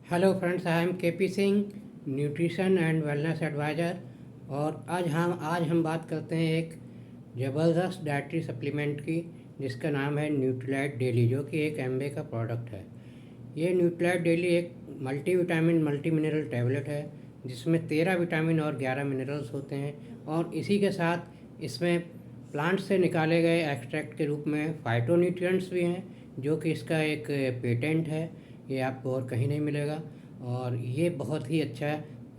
Hello friends, I am K P Singh, nutrition and wellness advisor. और आज हम बात करते हैं एक ज़बरदस्त डाइटरी सप्लीमेंट की, जिसका नाम है न्यूट्रीलाइट डेली, जो कि एक एम्बे का प्रोडक्ट है। ये न्यूट्रीलाइट डेली एक multi vitamin multi mineral tablet है, जिसमें 13 विटामिन और 11 मिनरल्स होते हैं। और इसी के साथ इसमें प्लांट से निकाले गए एक्सट्रैक्ट के रूप में फाइटोन्यूट्रिएंट्स भी हैं, जो कि इसका एक पेटेंट है। ये आपको और कहीं नहीं मिलेगा। और ये बहुत ही अच्छा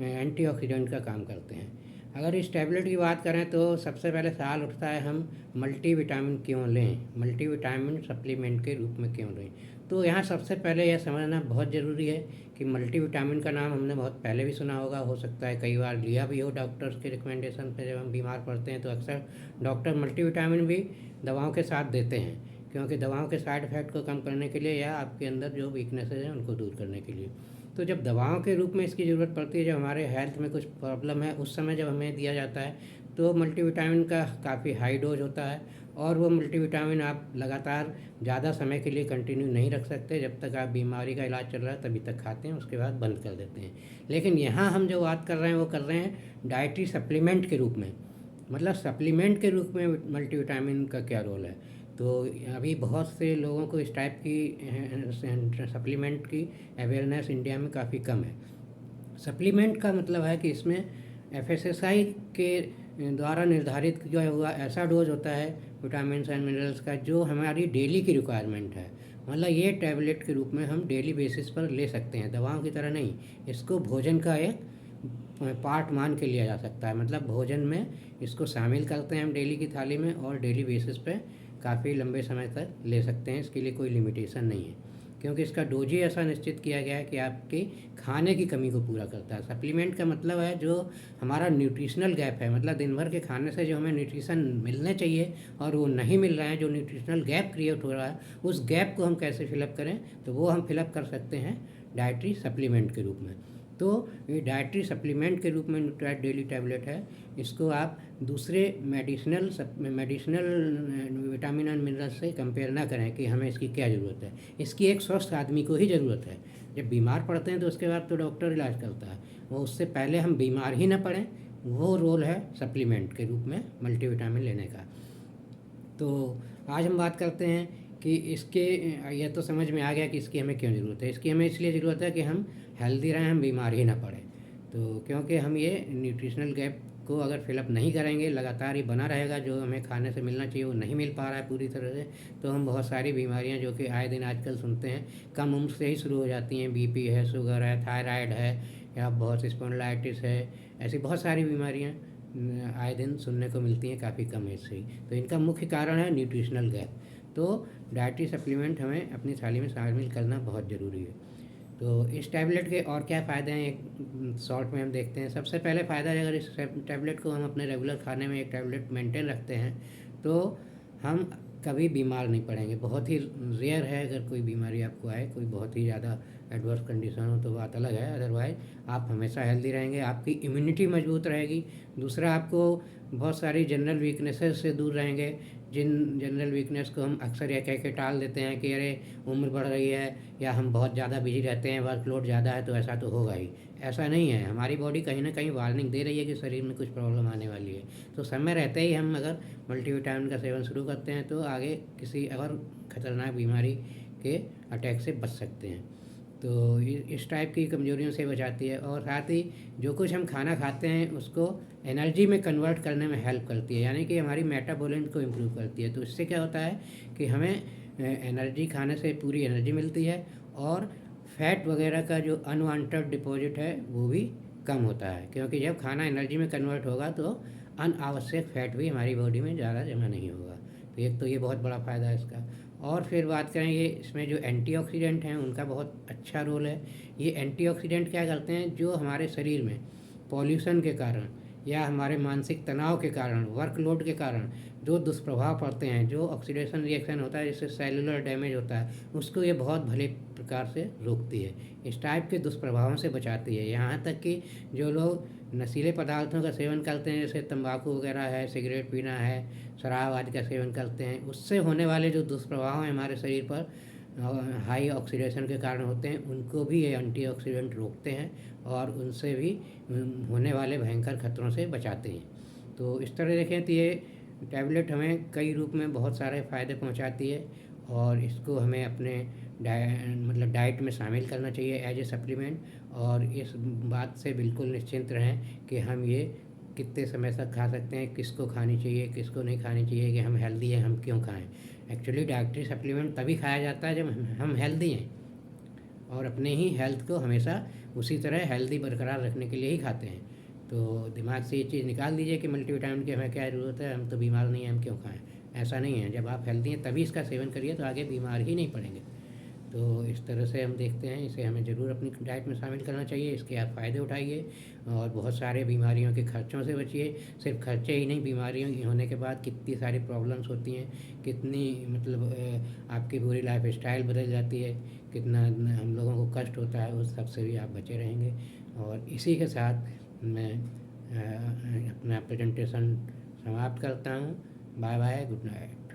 एंटीऑक्सीडेंट का काम करते हैं। अगर इस टैबलेट की बात करें तो सबसे पहले सवाल उठता है, हम मल्टीविटामिन क्यों लें, मल्टीविटामिन सप्लीमेंट के रूप में क्यों लें। तो यहाँ सबसे पहले यह समझना बहुत ज़रूरी है कि मल्टीविटामिन का नाम हमने बहुत पहले भी सुना होगा, हो सकता है कई बार लिया भी हो डॉक्टर्स के रिकमेंडेशन पे। जब हम बीमार पड़ते हैं तो अक्सर डॉक्टर मल्टीविटामिन भी दवाओं के साथ देते हैं, क्योंकि दवाओं के साइड इफ़ेक्ट को कम करने के लिए या आपके अंदर जो वीकनेसेस हैं उनको दूर करने के लिए। तो जब दवाओं के रूप में इसकी ज़रूरत पड़ती है, जब हमारे हेल्थ में कुछ प्रॉब्लम है, उस समय जब हमें दिया जाता है, तो मल्टीविटामिन का काफ़ी हाई डोज होता है। और वो मल्टीविटामिन आप लगातार ज़्यादा समय के लिए कंटिन्यू नहीं रख सकते। जब तक आप बीमारी का इलाज चल रहा है तभी तक खाते हैं, उसके बाद बंद कर देते हैं। लेकिन यहाँ हम जो बात कर रहे हैं वो कर रहे हैं डाइटरी सप्लीमेंट के रूप में। मतलब सप्लीमेंट के रूप में मल्टीविटामिन का क्या रोल है। तो अभी बहुत से लोगों को इस टाइप की सप्लीमेंट की अवेयरनेस इंडिया में काफ़ी कम है। सप्लीमेंट का मतलब है कि इसमें एफएसएसआई के द्वारा निर्धारित जो है हुआ ऐसा डोज होता है विटामिन एंड मिनरल्स का, जो हमारी डेली की रिक्वायरमेंट है। मतलब ये टैबलेट के रूप में हम डेली बेसिस पर ले सकते हैं, दवाओं की तरह नहीं। इसको भोजन का एक पार्ट मान के लिया जा सकता है। मतलब भोजन में इसको शामिल करते हैं हम डेली की थाली में, और डेली बेसिस पे काफ़ी लंबे समय तक ले सकते हैं। इसके लिए कोई लिमिटेशन नहीं है, क्योंकि इसका डोज ही ऐसा निश्चित किया गया है कि आपकी खाने की कमी को पूरा करता है। सप्लीमेंट का मतलब है जो हमारा न्यूट्रिशनल गैप है, मतलब दिन भर के खाने से जो हमें न्यूट्रिशन मिलने चाहिए और वो नहीं मिल रहा है, जो न्यूट्रिशनल गैप क्रिएट हो रहा है, उस गैप को हम कैसे फिलअप करें, तो वो हम फिलअप कर सकते हैं डाइटरी सप्लीमेंट के रूप में। तो ये डाइटरी सप्लीमेंट के रूप में न्यूट्राइट डेली टैबलेट है। इसको आप दूसरे मेडिसिनल विटामिन एंड मिनरल से कंपेयर ना करें कि हमें इसकी क्या ज़रूरत है। इसकी एक स्वस्थ आदमी को ही ज़रूरत है। जब बीमार पड़ते हैं तो उसके बाद तो डॉक्टर इलाज करता है, वो उससे पहले हम बीमार ही ना पड़ें, वो रोल है सप्लीमेंट के रूप में मल्टीविटामिन लेने का। तो आज हम बात करते हैं कि इसके यह तो समझ में आ गया कि इसकी हमें क्यों ज़रूरत है। इसकी हमें इसलिए ज़रूरत है कि हम हेल्दी रहें, हम बीमार ही ना पड़ें। तो क्योंकि हम ये न्यूट्रिशनल गैप को अगर फिलअप नहीं करेंगे, लगातार ये बना रहेगा, जो हमें खाने से मिलना चाहिए वो नहीं मिल पा रहा है पूरी तरह से, तो हम बहुत सारी बीमारियां जो कि आए दिन आजकल सुनते हैं, कम उम्र से ही शुरू हो जाती हैं। बीपी है, शुगर है, थायराइड है, या बहुत स्पॉन्डिलाइटिस है, ऐसी बहुत सारी बीमारियां आए दिन सुनने को मिलती हैं काफ़ी कम एज से ही। तो इनका मुख्य कारण है न्यूट्रिशनल गैप। तो डाइटरी सप्लीमेंट हमें अपनी थाली में शामिल करना बहुत ज़रूरी है। तो इस टैबलेट के और क्या फ़ायदे हैं, एक शॉर्ट में हम देखते हैं। सबसे पहले फ़ायदा है, अगर इस टैबलेट को हम अपने रेगुलर खाने में एक टैबलेट मेंटेन रखते हैं तो हम कभी बीमार नहीं पड़ेंगे। बहुत ही रेयर है अगर कोई बीमारी आपको आए, कोई बहुत ही ज़्यादा एडवर्स कंडीशन हो तो बात अलग है, अदरवाइज़ आप हमेशा हेल्दी रहेंगे, आपकी इम्यूनिटी मजबूत रहेगी। दूसरा, आपको बहुत सारी जनरल वीकनेसेस से दूर रहेंगे, जिन जनरल वीकनेस को हम अक्सर यह कह के टाल देते हैं कि अरे उम्र बढ़ रही है, या हम बहुत ज़्यादा बिजी रहते हैं, वर्कलोड ज़्यादा है तो ऐसा तो होगा ही। ऐसा नहीं है, हमारी बॉडी कहीं ना कहीं वार्निंग दे रही है कि शरीर में कुछ प्रॉब्लम आने वाली है। तो समय रहते ही हम अगर मल्टीविटामिन का सेवन शुरू करते हैं तो आगे किसी और खतरनाक बीमारी के अटैक से बच सकते हैं। तो इस टाइप की कमजोरियों से बचाती है। और साथ ही जो कुछ हम खाना खाते हैं उसको एनर्जी में कन्वर्ट करने में हेल्प करती है, यानी कि हमारी मेटाबॉलिज्म को इम्प्रूव करती है। तो इससे क्या होता है कि हमें एनर्जी खाने से पूरी एनर्जी मिलती है, और फैट वगैरह का जो अनवांटेड डिपॉजिट है वो भी कम होता है, क्योंकि जब खाना एनर्जी में कन्वर्ट होगा तो अनावश्यक फैट भी हमारी बॉडी में ज़्यादा जमा नहीं होगा। तो एक तो ये बहुत बड़ा फ़ायदा है इसका। और फिर बात करें, ये इसमें जो एंटीऑक्सीडेंट हैं उनका बहुत अच्छा रोल है। ये एंटीऑक्सीडेंट क्या करते हैं, जो हमारे शरीर में पॉल्यूशन के कारण या हमारे मानसिक तनाव के कारण, वर्कलोड के कारण जो दुष्प्रभाव पड़ते हैं, जो ऑक्सीडेशन रिएक्शन होता है जिससे सेलुलर डैमेज होता है, उसको ये बहुत भले प्रकार से रोकती है, इस टाइप के दुष्प्रभावों से बचाती है। यहाँ तक कि जो लोग नशीले पदार्थों का सेवन करते हैं, जैसे तंबाकू वगैरह है, सिगरेट पीना है, शराब आदि का सेवन करते हैं, उससे होने वाले जो दुष्प्रभाव हैं हमारे शरीर पर, हाई ऑक्सीडेशन के कारण होते हैं, उनको भी ये एंटीऑक्सीडेंट रोकते हैं और उनसे भी होने वाले भयंकर खतरों से बचाते हैं। तो इस तरह देखें तो ये टैबलेट हमें कई रूप में बहुत सारे फ़ायदे पहुंचाती है और इसको हमें अपने डाइट में शामिल करना चाहिए एज ए सप्लीमेंट। और इस बात से बिल्कुल निश्चिंत रहें कि हम ये कितने समय तक खा सकते हैं, किसको खानी चाहिए, किसको नहीं खानी चाहिए, कि हम हेल्दी हैं हम क्यों खाएं। एक्चुअली डाइटरी सप्लीमेंट तभी खाया जाता है जब हम हेल्दी हैं और अपने ही हेल्थ को हमेशा उसी तरह हेल्दी बरकरार रखने के लिए ही खाते हैं। तो दिमाग से ये चीज़ निकाल दीजिए कि मल्टीविटामिन की हमें क्या ज़रूरत है, हम तो बीमार नहीं हैं, हम क्यों खाएं। ऐसा नहीं है, जब आप हेल्दी हैं तभी इसका सेवन करिए, तो आगे बीमार ही नहीं पड़ेंगे। तो इस तरह से हम देखते हैं, इसे हमें ज़रूर अपनी डाइट में शामिल करना चाहिए। इसके आप फ़ायदे उठाइए और बहुत सारे बीमारियों के खर्चों से बचिए। सिर्फ खर्चे ही नहीं, बीमारियों की होने के बाद कितनी सारी प्रॉब्लम्स होती हैं, कितनी आपकी पूरी लाइफ स्टाइल बदल जाती है, कितना हम लोगों को कष्ट होता है, उस सब से भी आप बचे रहेंगे। और इसी के साथ मैं अपना प्रेजेंटेशन समाप्त करता हूँ। Bye bye, good night.